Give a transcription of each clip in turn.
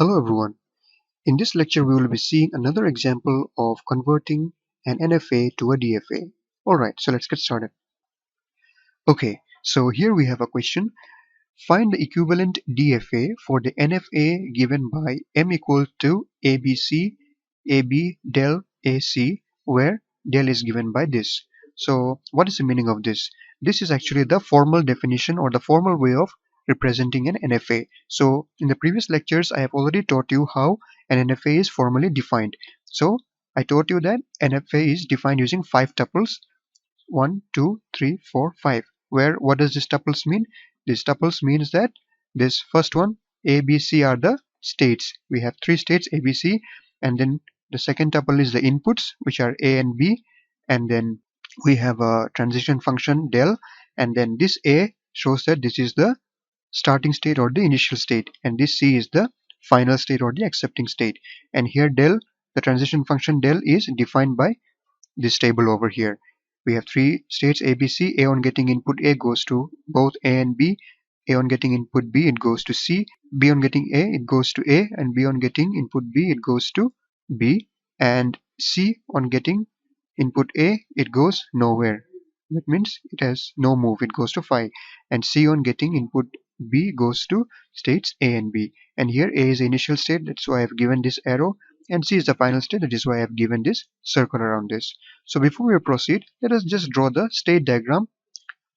Hello everyone. In this lecture we will be seeing another example of converting an NFA to a DFA. Alright, so let's get started. Okay, so here we have a question. Find the equivalent DFA for the NFA given by M equal to ABC, AB del AC, where del is given by this. So what is the meaning of this? This is actually the formal definition or the formal way of representing an NFA. So in the previous lectures I have already taught you how an NFA is formally defined. So I taught you that NFA is defined using 5 tuples: 1, 2, 3, 4, 5. Where what does this tuples mean? This tuples means that this first one, A, B, C are the states. We have 3 states A, B, C, and then the second tuple is the inputs, which are A and B, and then we have a transition function del, and then this A shows that this is the starting state or the initial state, and this C is the final state or the accepting state. And here del, the transition function del, is defined by this table over here. We have 3 states A, B, C. A on getting input A goes to both A and B. A on getting input B, it goes to C. B on getting A, it goes to A, and B on getting input B, it goes to B. And C on getting input A, it goes nowhere. That means it has no move, it goes to 5. And C on getting input B goes to states A and B. And here A is the initial state, that's why I have given this arrow, and C is the final state, that is why I have given this circle around this. So before we proceed, let us just draw the state diagram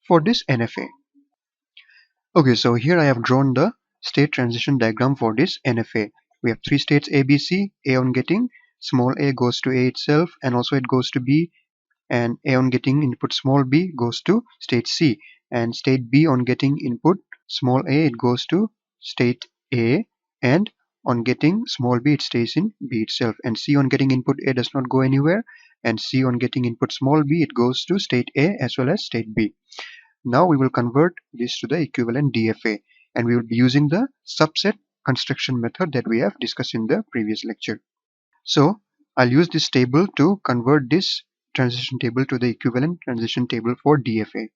for this NFA. Okay, so here I have drawn the state transition diagram for this NFA. We have 3 states A, B, C. A on getting small a goes to A itself, and also it goes to B, and A on getting input small b goes to state C, and state B on getting input small a, it goes to state A, and on getting small b, it stays in B itself. And C on getting input A does not go anywhere, and C on getting input small b, it goes to state A as well as state B. Now we will convert this to the equivalent DFA, and we will be using the subset construction method that we have discussed in the previous lecture. So I'll use this table to convert this transition table to the equivalent transition table for DFA.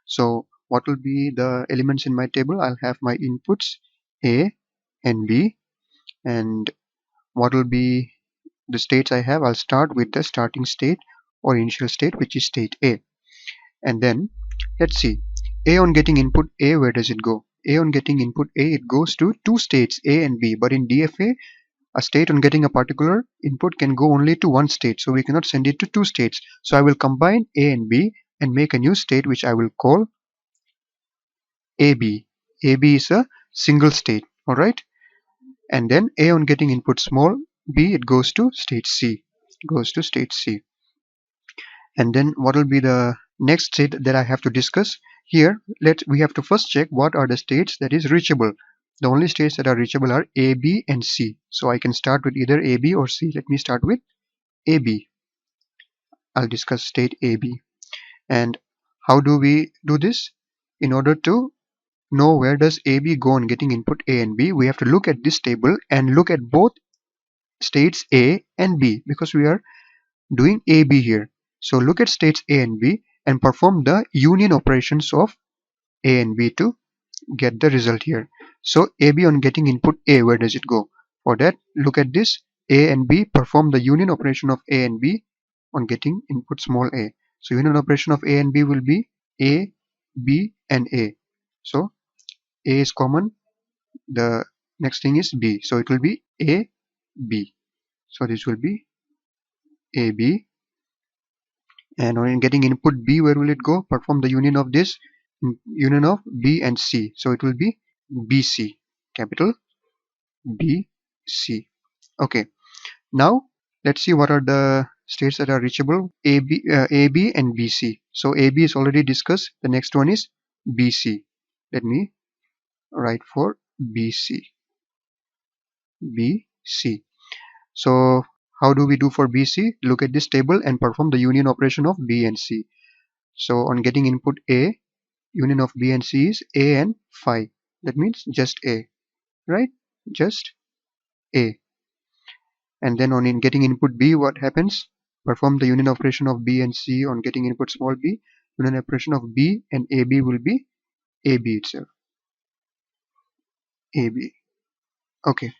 So what will be the elements in my table? I'll have my inputs A and B, and what will be the states I have? I'll start with the starting state or initial state, which is state A. And then let's see, A on getting input A, where does it go? A on getting input A, it goes to 2 states A and B, but in DFA a state on getting a particular input can go only to 1 state, so we cannot send it to 2 states. So I will combine A and B and make a new state which I will call AB. AB is a single state, alright? And then A on getting input small b, it goes to state C. It goes to state C. And then what will be the next state that I have to discuss? Here, we have to first check what are the states that is reachable. The only states that are reachable are A, B, and C. So I can start with either A, B, or C. Let me start with A, B. I'll discuss state A, B. And how do we do this? In order to know where does A, B go on getting input A and B, we have to look at this table and look at both states A and B, because we are doing A, B here. So look at states A and B and perform the union operations of A and B to get the result here. So AB on getting input A, where does it go? For that, look at this. A and B perform the union operation of A and B on getting input small a. So union operation of A and B will be A, B, and A. So A is common. The next thing is B. So it will be A, B. So this will be A, B. And when getting input B, where will it go? Perform the union of this, union of B and C. So it will be BC, capital BC. Okay. Now let's see what are the states that are reachable. AB and BC. So AB is already discussed. The next one is BC. Let me write for BC. BC. So how do we do for BC? Look at this table and perform the union operation of B and C. So on getting input A, union of B and C is A and phi. That means just A, right? Just A. And then on getting input B, what happens? Perform the union operation of B and C on getting input small b. Union operation of B and AB will be AB itself. AB. Okay.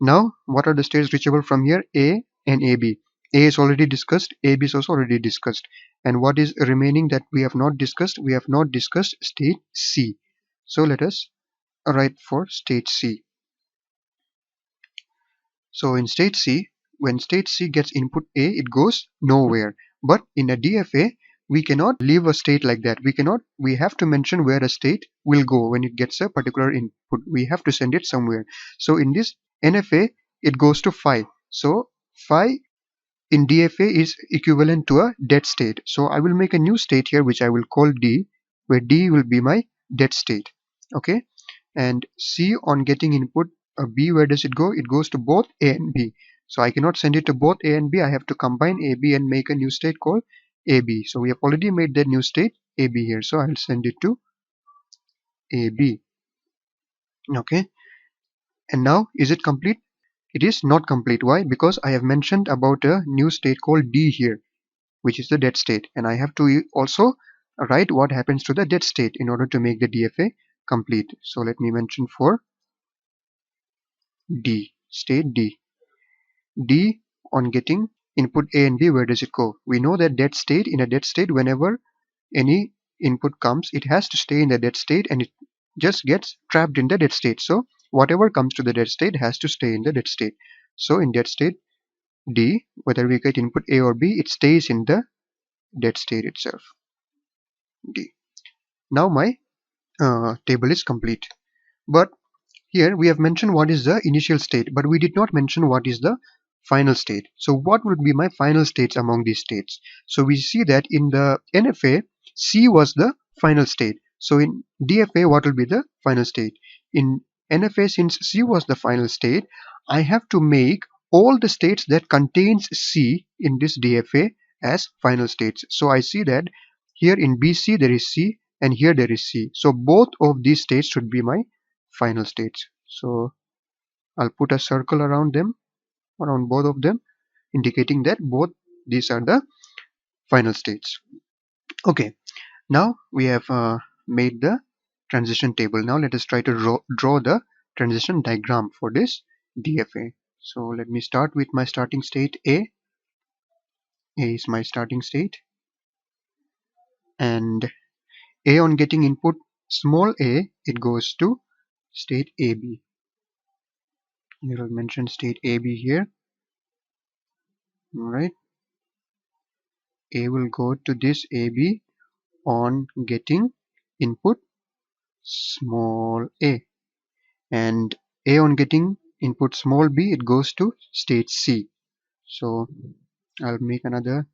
Now what are the states reachable from here? A and AB. A is already discussed, AB is also already discussed. And what is remaining that we have not discussed? We have not discussed state C. So let us write for state C. So in state C, when state C gets input A, it goes nowhere. But in a DFA, we cannot leave a state like that. We have to mention where a state will go when it gets a particular input. We have to send it somewhere. So in this NFA, it goes to phi. So phi in DFA is equivalent to a dead state. So I will make a new state here which I will call D, where D will be my dead state. Okay, and C on getting input B, where does it go? It goes to both A and B. So I cannot send it to both A and B. I have to combine AB and make a new state called AB. So we have already made that new state AB here. So I'll send it to AB. Okay, and now is it complete? It is not complete. Why? Because I have mentioned about a new state called D here, which is the dead state, and I have to also write what happens to the dead state in order to make the DFA complete. So let me mention for D, state D. D on getting input A and B, where does it go? We know that dead state, in a dead state, whenever any input comes, it has to stay in the dead state and it just gets trapped in the dead state. So whatever comes to the dead state has to stay in the dead state. So in dead state D, whether we get input A or B, it stays in the dead state itself. D. Now my table is complete. But here we have mentioned what is the initial state, but we did not mention what is the final state. So what would be my final states among these states? So we see that in the NFA, C was the final state. So in DFA, what will be the final state? In NFA, since C was the final state, I have to make all the states that contains C in this DFA as final states. So I see that here in BC there is C and here there is C. So both of these states should be my final states. So I'll put a circle around them, around both of them, indicating that both these are the final states. Okay, now we have made the transition table. Now let us try to draw the transition diagram for this DFA. So let me start with my starting state A. A is my starting state, and A on getting input small a, it goes to state AB. We will mention state AB here. Alright, A will go to this AB on getting input small a, and A on getting input small b, it goes to state C. So I'll make another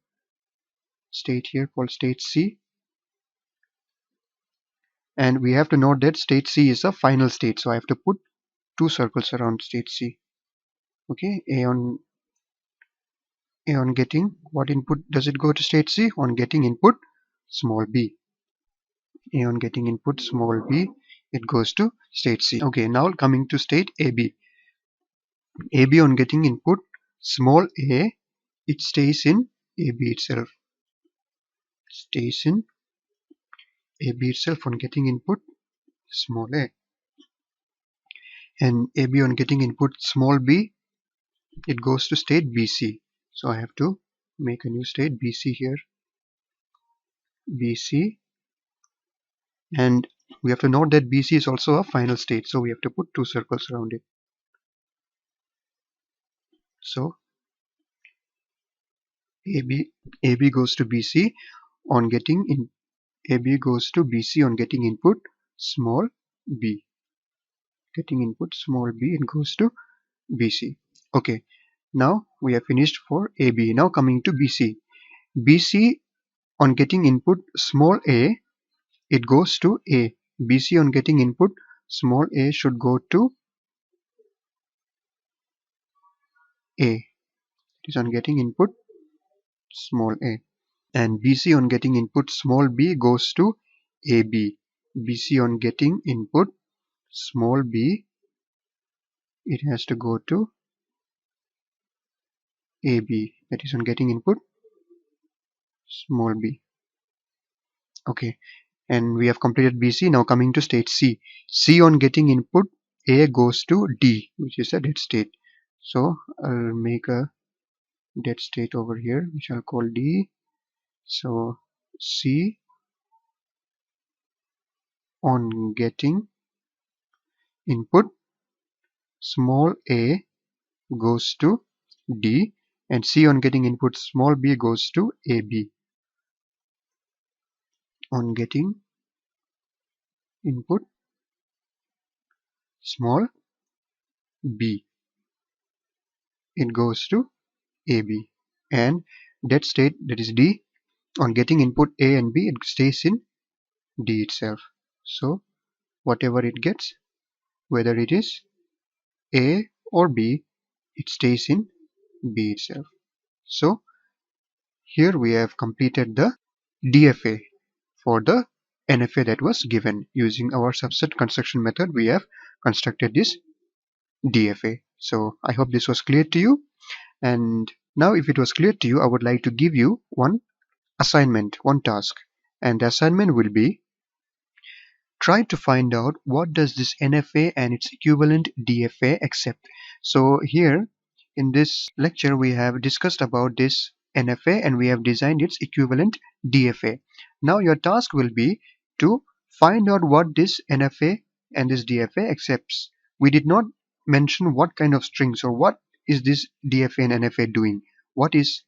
state here called state C, and we have to note that state C is a final state, so I have to put two circles around state C. Okay, A on getting what input does it go to state C? On getting input small b. A on getting input small b, it goes to state C. Okay, now coming to state AB. AB on getting input small a, it stays in AB itself. Stays in AB itself on getting input small a. And AB on getting input small b, it goes to state BC. So I have to make a new state BC here. BC. And we have to note that BC is also a final state. So we have to put two circles around it. So AB goes to BC on getting in. AB goes to BC on getting input small b. Getting input small b, it goes to BC. Okay, now we have finished for AB. Now coming to BC. BC on getting input small a, it goes to A. BC on getting input small a should go to A. It is on getting input small a. And BC on getting input small b goes to AB. BC on getting input small b, it has to go to AB. That is on getting input small b. Okay, and we have completed BC. Now coming to state C. C on getting input A goes to D, which is a dead state. So I'll make a dead state over here, which I'll call D. So C on getting input small a goes to D, and C on getting input small b goes to AB. On getting input small b, it goes to AB, and that state, that is D, on getting input A and B, it stays in D itself. So whatever it gets, whether it is A or B, it stays in B itself. So here we have completed the DFA for the NFA that was given. Using our subset construction method, we have constructed this DFA. So I hope this was clear to you. And now if it was clear to you, I would like to give you one assignment, one task. And the assignment will be, try to find out what does this NFA and its equivalent DFA accept. So here in this lecture we have discussed about this NFA and we have designed its equivalent DFA. Now your task will be to find out what this NFA and this DFA accepts. We did not mention what kind of strings or what is this DFA and NFA doing. What is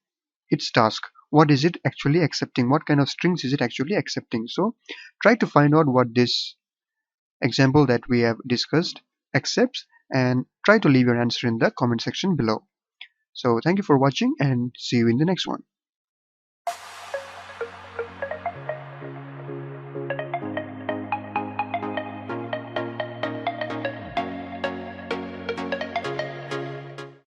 its task? What is it actually accepting? What kind of strings is it actually accepting? So try to find out what this example that we have discussed accepts and try to leave your answer in the comment section below. So thank you for watching and see you in the next one.